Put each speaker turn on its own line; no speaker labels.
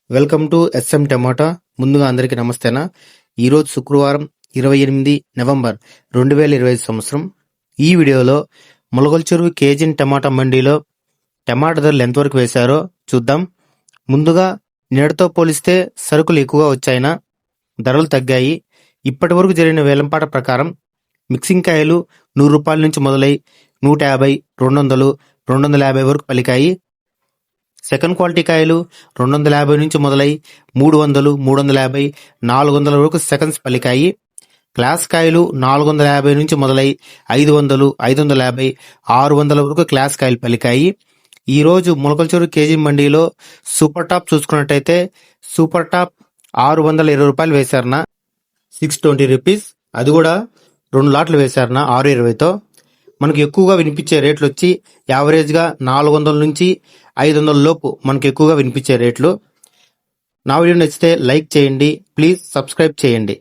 Welcome to S M టమాటా. ముందుగా అందరికీ నమస్తేనా. ఈరోజు శుక్రవారం 28 నవంబర్ 2025 సంవత్సరం. ఈ వీడియోలో మొలకల్చెరువు కేజీ టమాటా మండీలో టమాటా ధరలు ఎంతవరకు వేశారో చూద్దాం. ముందుగా నేడుతో పోలిస్తే సరుకులు ఎక్కువగా వచ్చాయినా ధరలు తగ్గాయి. ఇప్పటి వరకు జరిగిన వేలంపాట ప్రకారం మిక్సింగ్ కాయలు 100 రూపాయల నుంచి మొదలై 150, 200, 250 వరకు పలికాయి. సెకండ్ క్వాలిటీ కాయలు 250 నుంచి మొదలై 300, 350, 400 వరకు సెకండ్స్ పలికాయి. క్లాస్ కాయలు 450 నుంచి మొదలై 500, 550, 600 వరకు క్లాస్ కాయలు పలికాయి. ఈ రోజు మొలకల్చెరువు కేజీ మండీలో సూపర్ టాప్ చూసుకున్నట్టయితే సూపర్ టాప్ 620 రూపాయలు వేశారన 620 రూపీస్. అది కూడా 2 లాట్లు వేశారన 620తో. మనకు ఎక్కువగా వినిపించే రేట్లు వచ్చి యావరేజ్గా 400 నుంచి 500 లోపు మనకు ఎక్కువగా వినిపించే రేట్లు. నా వీడియో నచ్చితే లైక్ చేయండి, ప్లీజ్ సబ్స్క్రైబ్ చేయండి.